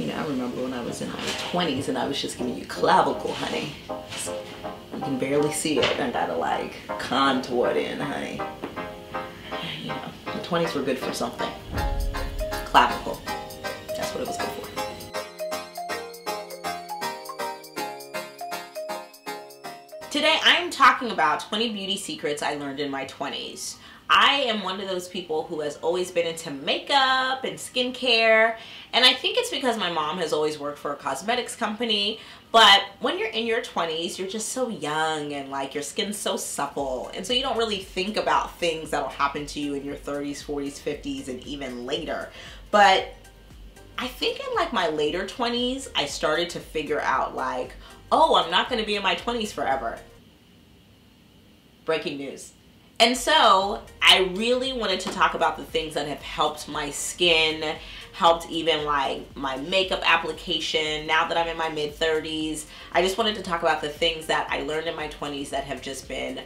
You know, I remember when I was in my 20s and I was just giving you clavicle, honey. You can barely see it. I gotta like contour it in, honey. You know, the 20s were good for something. Clavicle. That's what it was good for. Today I'm talking about 20 beauty secrets I learned in my 20s. I am one of those people who has always been into makeup and skincare, and I think it's because my mom has always worked for a cosmetics company. But when you're in your 20s, you're just so young and like your skin's so supple, and so you don't really think about things that'll happen to you in your 30s, 40s, 50s, and even later. But I think in like my later 20s, I started to figure out like, oh, I'm not going to be in my 20s forever. Breaking news. And so I really wanted to talk about the things that have helped my skin, helped even like my makeup application. Now that I'm in my mid-30s, I just wanted to talk about the things that I learned in my 20s that have just been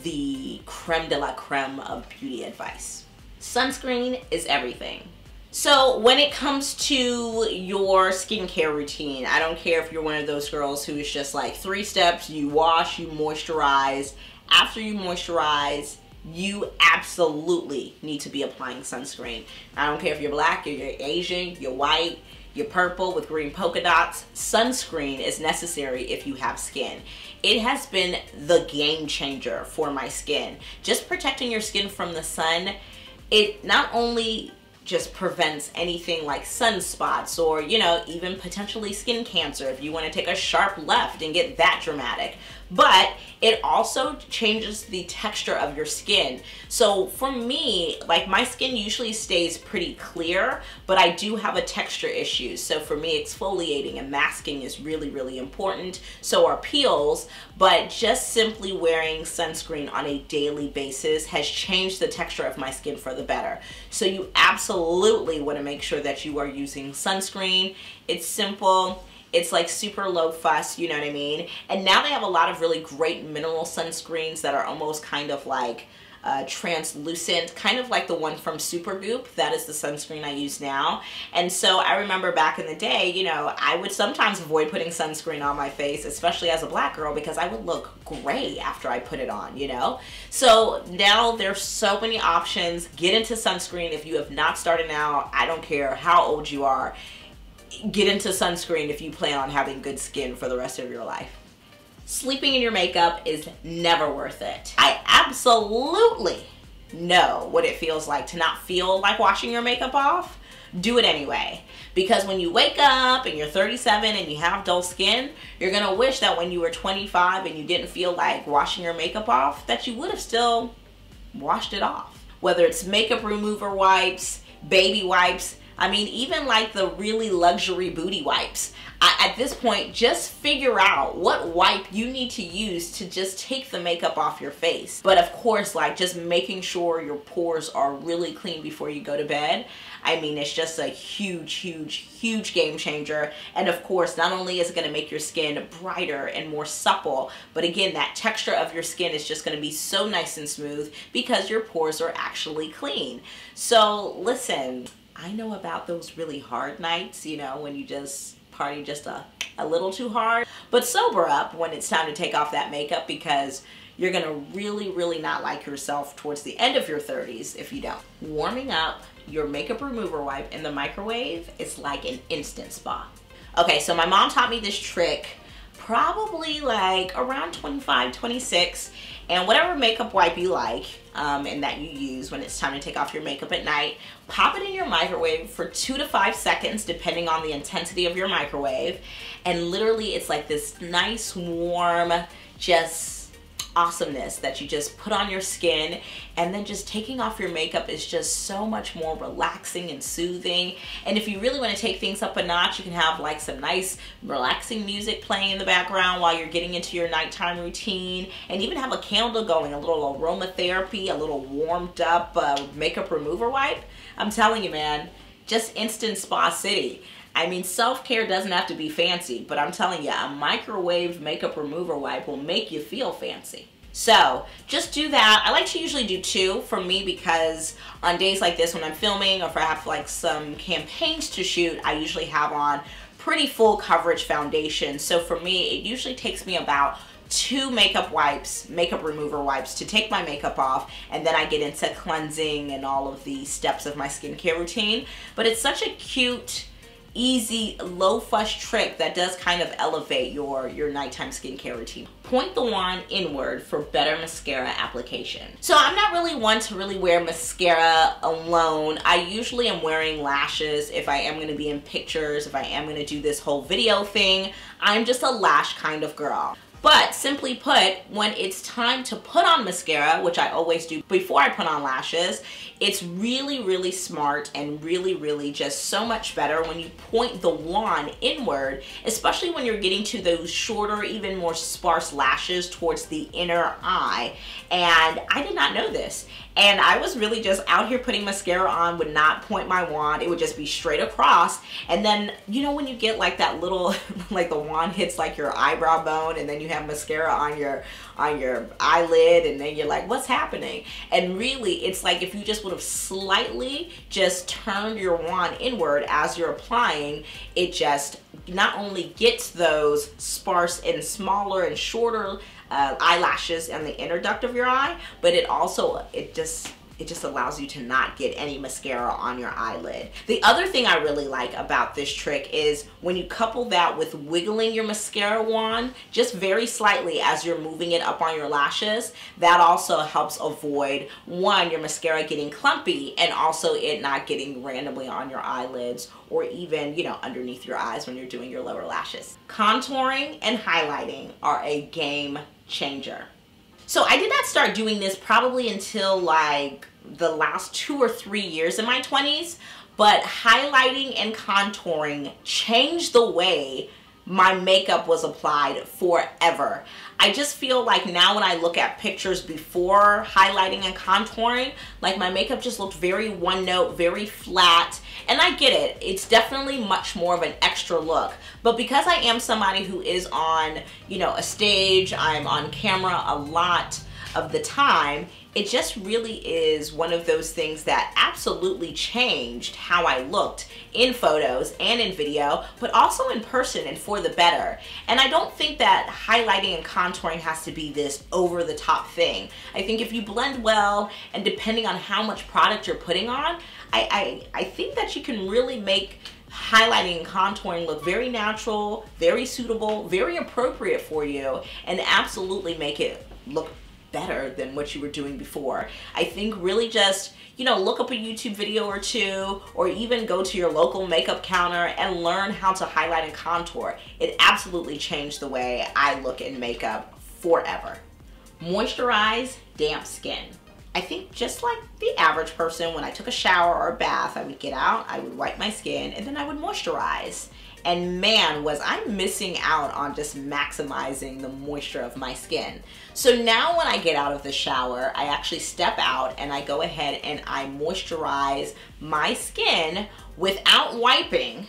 the creme de la creme of beauty advice. Sunscreen is everything. So when it comes to your skincare routine, I don't care if you're one of those girls who is just like 3 steps: you wash, you moisturize. After you moisturize, you absolutely need to be applying sunscreen. I don't care if you're black, you're Asian, you're white, you're purple with green polka dots. Sunscreen is necessary if you have skin. It has been the game changer for my skin. Just protecting your skin from the sun, it not only just prevents anything like sunspots or, you know, even potentially skin cancer if you want to take a sharp left and get that dramatic. But it also changes the texture of your skin. So for me, like my skin usually stays pretty clear, but I do have a texture issue. So for me, exfoliating and masking is really, really important. So are peels, but just simply wearing sunscreen on a daily basis has changed the texture of my skin for the better. So you absolutely want to make sure that you are using sunscreen. It's simple. It's like super low fuss, you know what I mean? And now they have a lot of really great mineral sunscreens that are almost kind of like translucent, kind of like the one from Supergoop. That is the sunscreen I use now. And so I remember back in the day, you know, I would sometimes avoid putting sunscreen on my face, especially as a black girl, because I would look gray after I put it on, you know? So now there's so many options. Get into sunscreen if you have not started now. I don't care how old you are. Get into sunscreen if you plan on having good skin for the rest of your life. Sleeping in your makeup is never worth it. I absolutely know what it feels like to not feel like washing your makeup off. Do it anyway. Because when you wake up and you're 37 and you have dull skin, you're gonna wish that when you were 25 and you didn't feel like washing your makeup off, that you would have still washed it off. Whether it's makeup remover wipes, baby wipes, I mean, even like the really luxury booty wipes. At this point, just figure out what wipe you need to use to just take the makeup off your face. But of course, like just making sure your pores are really clean before you go to bed. I mean, it's just a huge, huge, huge game changer. And of course, not only is it gonna make your skin brighter and more supple, but again, that texture of your skin is just gonna be so nice and smooth because your pores are actually clean. So listen, I know about those really hard nights, you know, when you just party just a little too hard. But sober up when it's time to take off that makeup, because you're gonna really, really not like yourself towards the end of your 30s if you don't. Warming up your makeup remover wipe in the microwave is like an instant spa. Okay, so my mom taught me this trick probably like around 25, 26. And whatever makeup wipe you like and that you use when it's time to take off your makeup at night, pop it in your microwave for 2 to 5 seconds depending on the intensity of your microwave. And literally it's like this nice, warm, just awesomeness that you just put on your skin, and then just taking off your makeup is just so much more relaxing and soothing. And if you really want to take things up a notch, you can have like some nice relaxing music playing in the background while you're getting into your nighttime routine, and even have a candle going, a little aromatherapy, a little warmed up makeup remover wipe. I'm telling you, man, just instant spa city. I mean, self-care doesn't have to be fancy, but I'm telling you, a microwave makeup remover wipe will make you feel fancy. So just do that. I like to usually do 2 for me because on days like this when I'm filming or if I have like some campaigns to shoot, I usually have on pretty full coverage foundation. So for me, it usually takes me about 2 makeup wipes, makeup remover wipes to take my makeup off, and then I get into cleansing and all of the steps of my skincare routine. But it's such a cute, easy, low fuss trick that does kind of elevate your nighttime skincare routine. Point the wand inward for better mascara application. So I'm not really one to really wear mascara alone. I usually am wearing lashes if I am going to be in pictures, if I am going to do this whole video thing. I'm just a lash kind of girl. But simply put, when it's time to put on mascara, which I always do before I put on lashes, it's really, really smart and really, really just so much better when you point the wand inward, especially when you're getting to those shorter, even more sparse lashes towards the inner eye. And I did not know this. And I was really just out here putting mascara on, would not point my wand. It would just be straight across. And then, you know, when you get like that little, like the wand hits like your eyebrow bone and then you have mascara on your eyelid and then you're like, what's happening? And really, it's like if you just would have slightly just turned your wand inward as you're applying, it just not only gets those sparse and smaller and shorter eyelashes on the inner duct of your eye, but it also, it just allows you to not get any mascara on your eyelid. The other thing I really like about this trick is when you couple that with wiggling your mascara wand just very slightly as you're moving it up on your lashes, that also helps avoid, one, your mascara getting clumpy and also it not getting randomly on your eyelids or even, you know, underneath your eyes when you're doing your lower lashes. Contouring and highlighting are a game changer. So I did not start doing this probably until like the last 2 or 3 years in my 20s, but highlighting and contouring changed the way my makeup was applied forever. I just feel like now when I look at pictures before highlighting and contouring, like my makeup just looked very one note, very flat. And I get it, it's definitely much more of an extra look. But because I am somebody who is on, you know, a stage, I'm on camera a lot of the time, it just really is one of those things that absolutely changed how I looked in photos and in video, but also in person and for the better. And I don't think that highlighting and contouring has to be this over the top thing. I think if you blend well and depending on how much product you're putting on, I think that you can really make highlighting and contouring look very natural, very suitable, very appropriate for you, and absolutely make it look better than what you were doing before. I think really just, you know, look up a YouTube video or 2 or even go to your local makeup counter and learn how to highlight and contour. It absolutely changed the way I look in makeup forever. Moisturize damp skin. I think just like the average person, when I took a shower or a bath, I would get out, I would wipe my skin, and then I would moisturize. And man, was I missing out on just maximizing the moisture of my skin. So now when I get out of the shower, I actually step out and I go ahead and I moisturize my skin without wiping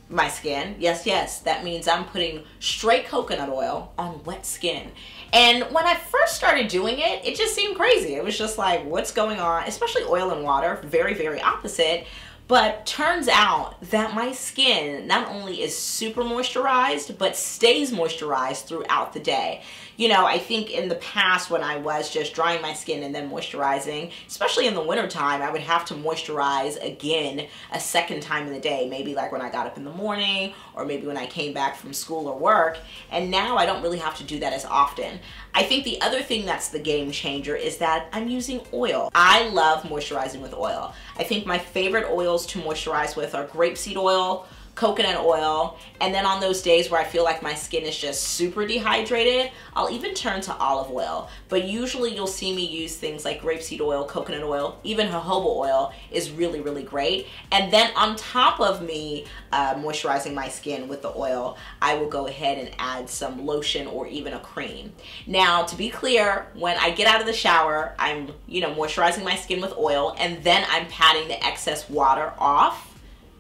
my skin. Yes, that means I'm putting straight coconut oil on wet skin. And when I first started doing it, it just seemed crazy. It was just like, what's going on? Especially oil and water, very, very opposite. But turns out that my skin not only is super moisturized, but stays moisturized throughout the day. You know, I think in the past when I was just drying my skin and then moisturizing, especially in the winter time, I would have to moisturize again a second time in the day, maybe like when I got up in the morning or maybe when I came back from school or work. And now I don't really have to do that as often. I think the other thing that's the game changer is that I'm using oil. I love moisturizing with oil. I think my favorite oils to moisturize with are grapeseed oil, coconut oil, and then on those days where I feel like my skin is just super dehydrated, I'll even turn to olive oil. But usually you'll see me use things like grapeseed oil, coconut oil, even jojoba oil is really, really great. And then on top of me moisturizing my skin with the oil, I will go ahead and add some lotion or even a cream. Now, to be clear, when I get out of the shower, I'm, you know, moisturizing my skin with oil, and then I'm patting the excess water off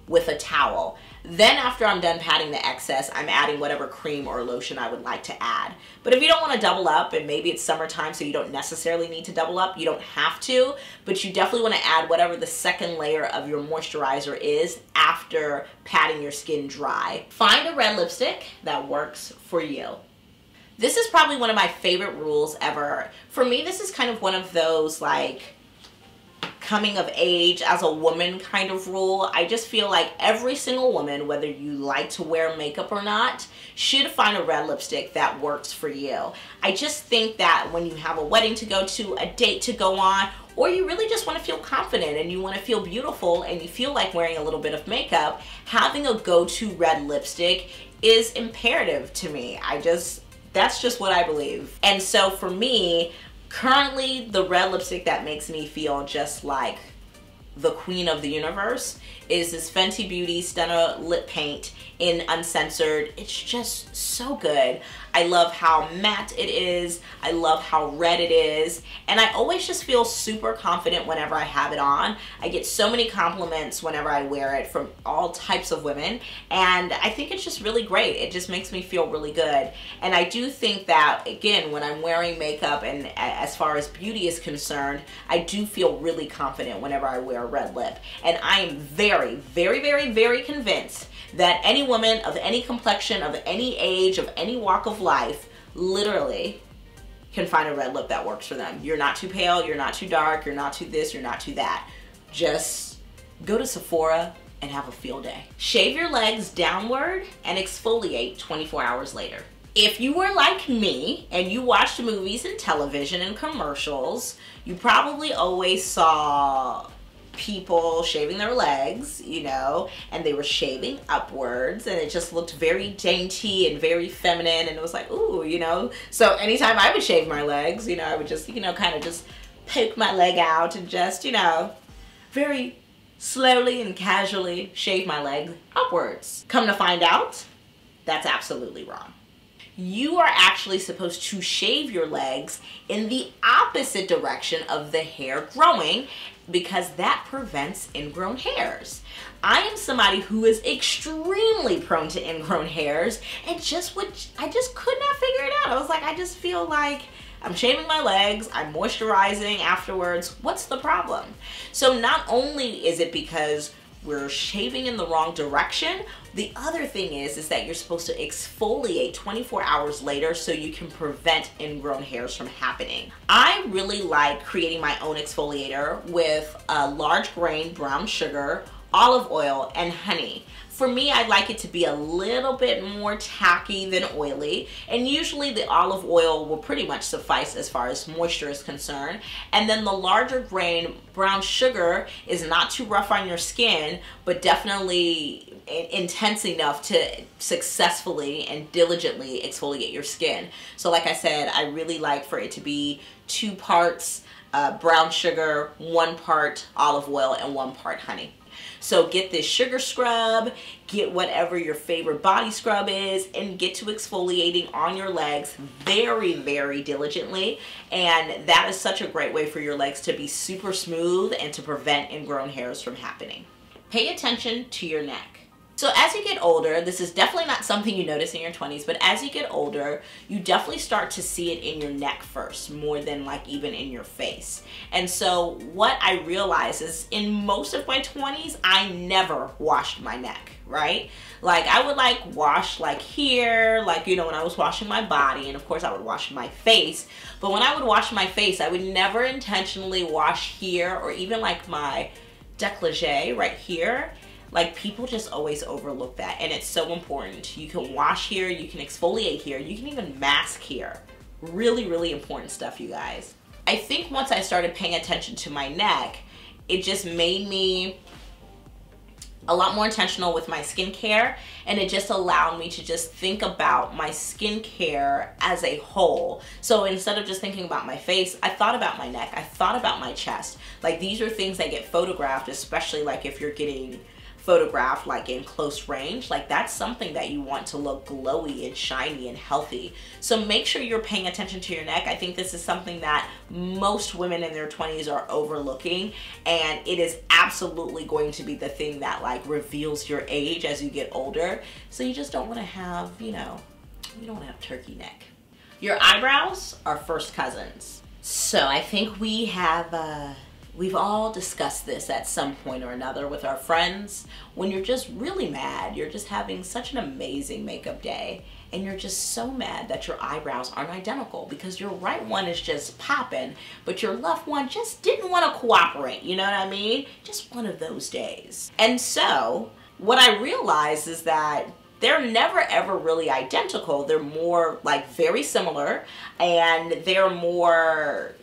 with a towel. Then after I'm done patting the excess, I'm adding whatever cream or lotion I would like to add. But if you don't want to double up, and maybe it's summertime so you don't necessarily need to double up, you don't have to, but you definitely want to add whatever the second layer of your moisturizer is after patting your skin dry. Find a red lipstick that works for you. This is probably one of my favorite rules ever. For me, this is kind of one of those like coming of age as a woman kind of rule. I just feel like every single woman, whether you like to wear makeup or not, should find a red lipstick that works for you. I just think that when you have a wedding to go to, a date to go on, or you really just want to feel confident and you want to feel beautiful and you feel like wearing a little bit of makeup, having a go-to red lipstick is imperative to me. That's just what I believe. And so for me, currently, the red lipstick that makes me feel just like the queen of the universe is this Fenty Beauty Stunner Lip Paint in Uncensored. It's just so good. I love how matte it is. I love how red it is. And I always just feel super confident whenever I have it on. I get so many compliments whenever I wear it from all types of women. And I think it's just really great. It just makes me feel really good. And I do think that, again, when I'm wearing makeup and as far as beauty is concerned, I do feel really confident whenever I wear a red lip. And I am very, very, very, very convinced that any woman of any complexion, of any age, of any walk of life, literally can find a red lip that works for them. You're not too pale, you're not too dark, you're not too this, you're not too that. Just go to Sephora and have a field day. Shave your legs downward and exfoliate 24 hours later. If you were like me and you watched movies and television and commercials, you probably always saw people shaving their legs, you know, and they were shaving upwards and it just looked very dainty and very feminine, and it was like, ooh, you know. So anytime I would shave my legs, you know, I would just, you know, kind of just poke my leg out and just, you know, very slowly and casually shave my leg upwards. Come to find out, that's absolutely wrong. You are actually supposed to shave your legs in the opposite direction of the hair growing, because that prevents ingrown hairs. I am somebody who is extremely prone to ingrown hairs, and I just could not figure it out. I was like, I just feel like I'm shaving my legs, I'm moisturizing afterwards. What's the problem? So not only is it because we're shaving in the wrong direction, the other thing is that you're supposed to exfoliate 24 hours later so you can prevent ingrown hairs from happening. I really like creating my own exfoliator with a large grain brown sugar, olive oil, and honey. For me, I like it to be a little bit more tacky than oily, and usually the olive oil will pretty much suffice as far as moisture is concerned. And then the larger grain brown sugar is not too rough on your skin, but definitely intense enough to successfully and diligently exfoliate your skin. So like I said, I really like for it to be 2 parts brown sugar, 1 part olive oil, and 1 part honey. So get this sugar scrub, get whatever your favorite body scrub is, and get to exfoliating on your legs very, very diligently. And that is such a great way for your legs to be super smooth and to prevent ingrown hairs from happening. Pay attention to your neck. So as you get older, this is definitely not something you notice in your 20s, but as you get older, you definitely start to see it in your neck first, more than like even in your face. And so what I realized is in most of my 20s, I never washed my neck, right? Like I would like wash like here, like, you know, when I was washing my body, and of course I would wash my face. But when I would wash my face, I would never intentionally wash here or even like my décolleté right here. Like people just always overlook that, and it's so important. You can wash here, you can exfoliate here, you can even mask here. Really, really important stuff, you guys. I think once I started paying attention to my neck, it just made me a lot more intentional with my skincare, and it just allowed me to just think about my skincare as a whole. So instead of just thinking about my face, I thought about my neck, I thought about my chest. Like these are things that get photographed, especially like if you're getting photographed like in close range, like that's something that you want to look glowy and shiny and healthy. So make sure you're paying attention to your neck. I think this is something that most women in their 20s are overlooking, and it is absolutely going to be the thing that like reveals your age as you get older. So you just don't want to have, you know, you don't want to have turkey neck. Your eyebrows are first cousins. So I think we have we've all discussed this at some point or another with our friends. When you're just really mad, you're just having such an amazing makeup day, and you're just so mad that your eyebrows aren't identical because your right one is just popping, but your left one just didn't want to cooperate, you know what I mean? Just one of those days. And so what I realized is that they're never ever really identical. They're more like very similar, and they're more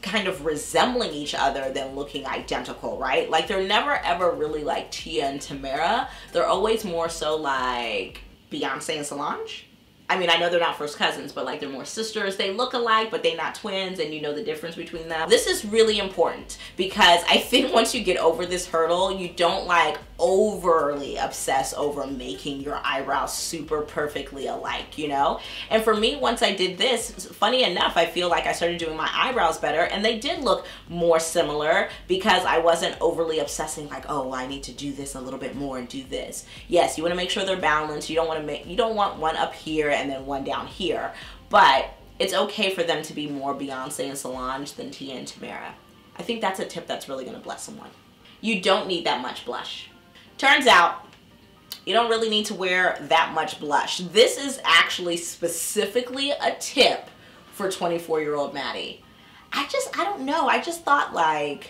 kind of resembling each other than looking identical, right? Like they're never ever really like Tia and Tamara. They're always more so like Beyonce and Solange. I mean, I know they're not first cousins, but like they're more sisters. They look alike, but they're not twins, and you know the difference between them. This is really important because I think once you get over this hurdle, you don't like overly obsess over making your eyebrows super perfectly alike, you know? And for me, once I did this, funny enough, I feel like I started doing my eyebrows better, and they did look more similar because I wasn't overly obsessing like, oh, I need to do this a little bit more and do this. Yes, you want to make sure they're balanced. You don't want one up here and then one down here, but it's okay for them to be more Beyonce and Solange than Tia and Tamara. I think that's a tip that's really going to bless someone. You don't need that much blush. Turns out you don't really need to wear that much blush. This is actually specifically a tip for 24-year-old Mattie. I don't know. I just thought like,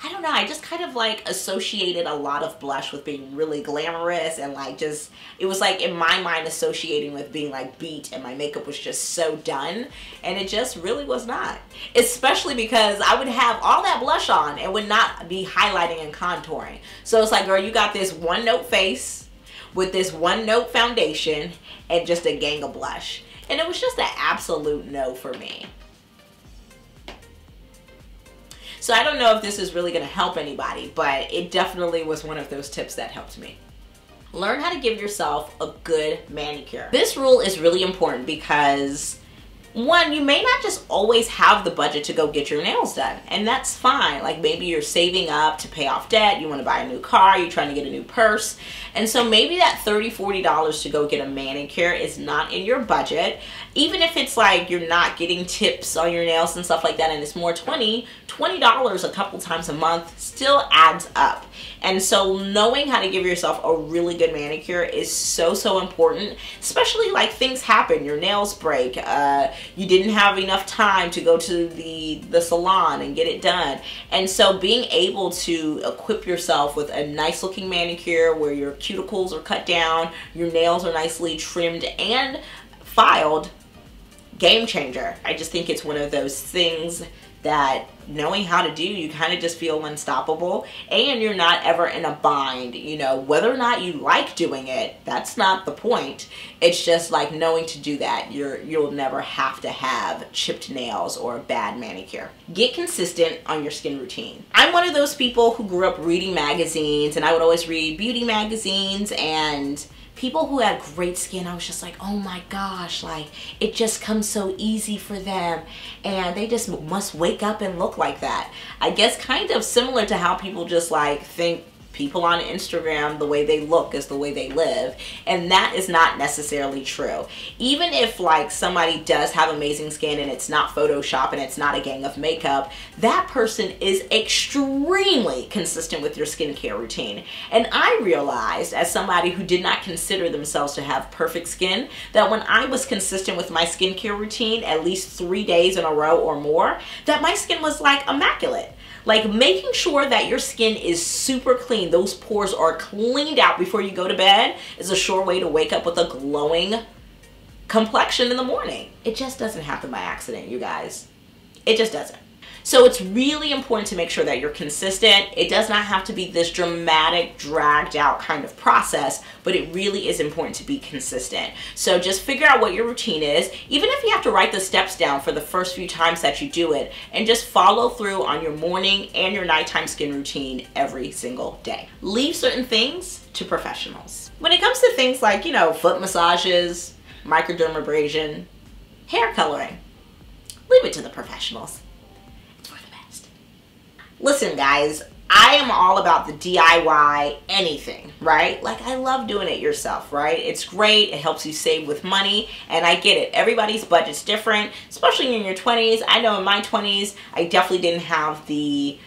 I don't know, I just kind of like associated a lot of blush with being really glamorous, and like just, it was like in my mind associating with being like beat, and my makeup was just so done, and it just really was not. Especially because I would have all that blush on and would not be highlighting and contouring. So it's like, girl, you got this one note face with this one note foundation and just a gang of blush. And it was just an absolute no for me. So I don't know if this is really going to help anybody, but it definitely was one of those tips that helped me. Learn how to give yourself a good manicure. This rule is really important because, one, you may not just always have the budget to go get your nails done, and that's fine. Like maybe you're saving up to pay off debt, you want to buy a new car, you're trying to get a new purse, and so maybe that $30, $40 to go get a manicure is not in your budget. Even if it's like you're not getting tips on your nails and stuff like that, and it's more $20 a couple times a month still adds up. And so knowing how to give yourself a really good manicure is so important, especially like things happen, your nails break, you didn't have enough time to go to the salon and get it done. And so being able to equip yourself with a nice looking manicure where your cuticles are cut down, your nails are nicely trimmed and filed, game changer. I just think it's one of those things that knowing how to do, you kind of just feel unstoppable, and you're not ever in a bind. You know, whether or not you like doing it, that's not the point. It's just like knowing to do that. You'll never have to have chipped nails or a bad manicure. Get consistent on your skin routine. I'm one of those people who grew up reading magazines, and I would always read beauty magazines, and people who had great skin, I was just like, oh my gosh, like it just comes so easy for them, and they just must wake up and look like that. I guess kind of similar to how people just like think people on Instagram, the way they look is the way they live, and that is not necessarily true. Even if like somebody does have amazing skin and it's not Photoshop and it's not a gang of makeup, that person is extremely consistent with your skincare routine. And I realized, as somebody who did not consider themselves to have perfect skin, that when I was consistent with my skincare routine at least 3 days in a row or more, that my skin was like immaculate. Like making sure that your skin is super clean, those pores are cleaned out before you go to bed, is a sure way to wake up with a glowing complexion in the morning. It just doesn't happen by accident, you guys. It just doesn't. So it's really important to make sure that you're consistent. It does not have to be this dramatic, dragged out kind of process, but it really is important to be consistent. So just figure out what your routine is, even if you have to write the steps down for the first few times that you do it, and just follow through on your morning and your nighttime skin routine every single day. Leave certain things to professionals. When it comes to things like, you know, foot massages, microdermabrasion, hair coloring, leave it to the professionals. Listen guys, I am all about the DIY anything, right? Like I love doing it yourself, right? It's great, it helps you save with money, and I get it. Everybody's budget's different, especially in your 20s. I know in my 20s, I definitely didn't have the,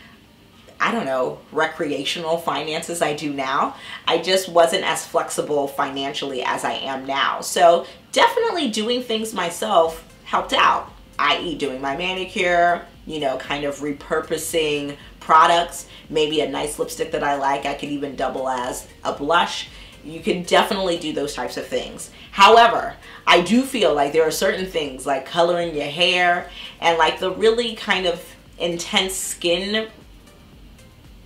I don't know, recreational finances I do now. I just wasn't as flexible financially as I am now. So definitely doing things myself helped out, i.e. doing my manicure, you know, kind of repurposing products, maybe a nice lipstick that I like, I could even double as a blush. You can definitely do those types of things. However, I do feel like there are certain things like coloring your hair and like the really kind of intense skin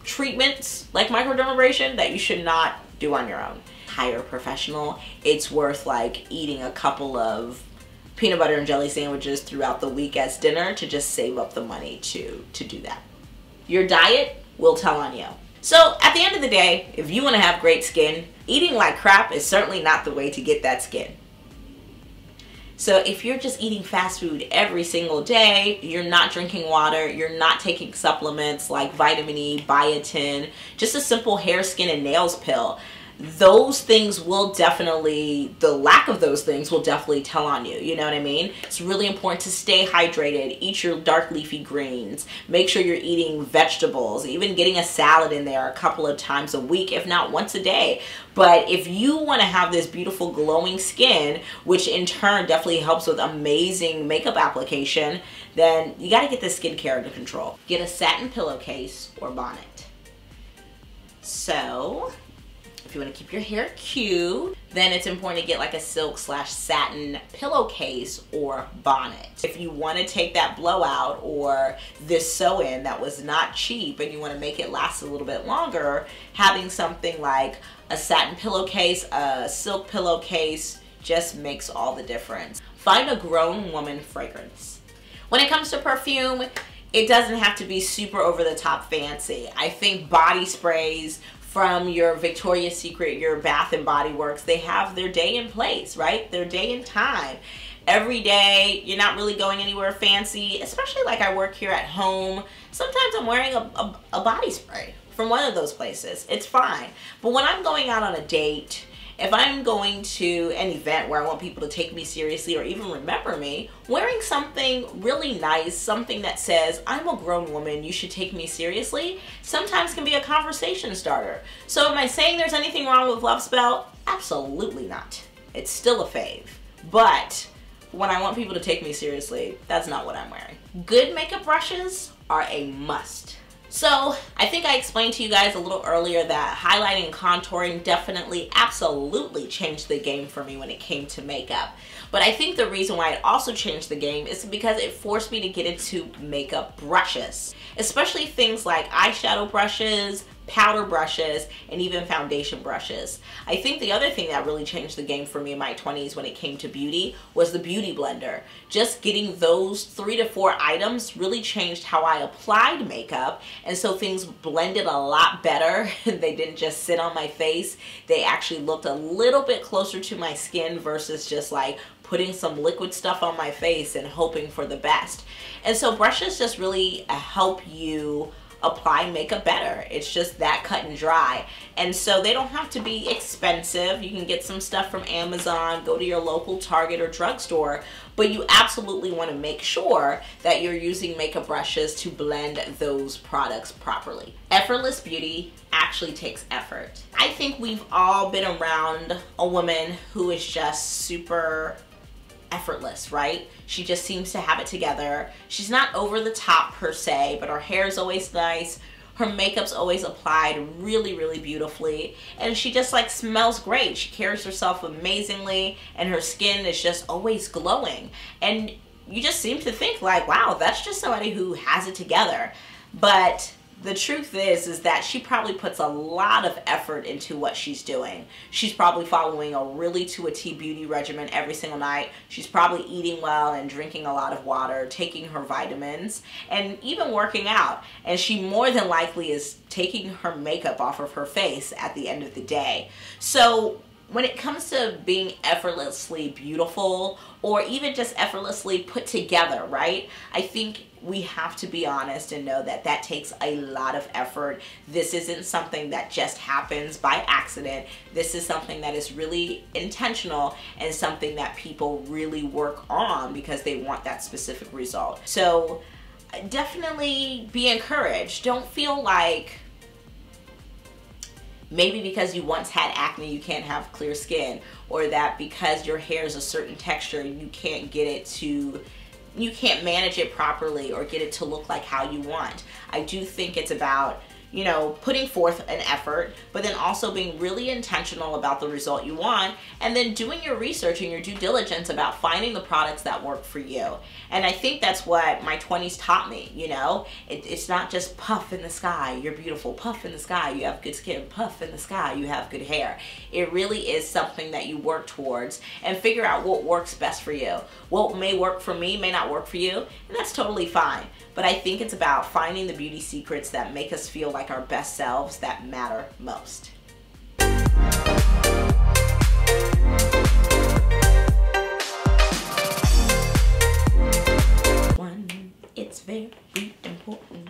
treatments like microdermabrasion that you should not do on your own. Hire a professional. It's worth like eating a couple of peanut butter and jelly sandwiches throughout the week as dinner to just save up the money to do that. Your diet will tell on you. So at the end of the day, if you want to have great skin, eating like crap is certainly not the way to get that skin. So if you're just eating fast food every single day, you're not drinking water, you're not taking supplements like vitamin E, biotin, just a simple hair, skin, and nails pill, those things will definitely, the lack of those things will definitely tell on you, you know what I mean? It's really important to stay hydrated, eat your dark leafy greens, make sure you're eating vegetables, even getting a salad in there a couple of times a week, if not once a day. But if you want to have this beautiful glowing skin, which in turn definitely helps with amazing makeup application, then you got to get this skincare under control. Get a satin pillowcase or bonnet. So if you want to keep your hair cute, then it's important to get like a silk/satin pillowcase or bonnet. If you want to take that blowout or this sew-in that was not cheap and you want to make it last a little bit longer, having something like a satin pillowcase, a silk pillowcase just makes all the difference. Find a grown woman fragrance. When it comes to perfume, it doesn't have to be super over the top fancy. I think body sprays from your Victoria's Secret, your Bath and Body Works, they have their day and place, right? Their day and time. Every day, you're not really going anywhere fancy, especially like I work here at home. Sometimes I'm wearing a body spray from one of those places. It's fine. But when I'm going out on a date, if I'm going to an event where I want people to take me seriously or even remember me, wearing something really nice, something that says, I'm a grown woman, you should take me seriously, sometimes can be a conversation starter. So am I saying there's anything wrong with Love Spell? Absolutely not. It's still a fave. But when I want people to take me seriously, that's not what I'm wearing. Good makeup brushes are a must. So I think I explained to you guys a little earlier that highlighting and contouring definitely, absolutely changed the game for me when it came to makeup. But I think the reason why it also changed the game is because it forced me to get into makeup brushes, especially things like eyeshadow brushes, powder brushes, and even foundation brushes. I think the other thing that really changed the game for me in my 20s when it came to beauty was the beauty blender. Just getting those 3 to 4 items really changed how I applied makeup, and so things blended a lot better. They didn't just sit on my face. They actually looked a little bit closer to my skin versus just like putting some liquid stuff on my face and hoping for the best. And so brushes just really help you apply makeup better. It's just that cut and dry. And so they don't have to be expensive. You can get some stuff from Amazon, go to your local Target or drugstore, but you absolutely want to make sure that you're using makeup brushes to blend those products properly. Effortless beauty actually takes effort. I think we've all been around a woman who is just super effortless, right? She just seems to have it together. She's not over the top per se, but her hair is always nice. Her makeup's always applied really, really beautifully. And she just like smells great. She carries herself amazingly and her skin is just always glowing. And you just seem to think like, wow, that's just somebody who has it together. But the truth is that she probably puts a lot of effort into what she's doing. She's probably following a really to a T beauty regimen every single night. She's probably eating well and drinking a lot of water, taking her vitamins, and even working out. And she more than likely is taking her makeup off of her face at the end of the day. So when it comes to being effortlessly beautiful, or even just effortlessly put together, right? I think we have to be honest and know that that takes a lot of effort. This isn't something that just happens by accident. This is something that is really intentional and something that people really work on because they want that specific result. So definitely be encouraged. Don't feel like maybe because you once had acne you can't have clear skin, or that because your hair is a certain texture you can't get it to, you can't manage it properly or get it to look like how you want. I do think it's about, you know, putting forth an effort, but then also being really intentional about the result you want, and then doing your research and your due diligence about finding the products that work for you. And I think that's what my 20s taught me, you know? It's not just puff in the sky, you're beautiful, puff in the sky, you have good skin, puff in the sky, you have good hair. It really is something that you work towards and figure out what works best for you. What may work for me may not work for you, and that's totally fine. But I think it's about finding the beauty secrets that make us feel like our best selves that matter most. One, it's very important.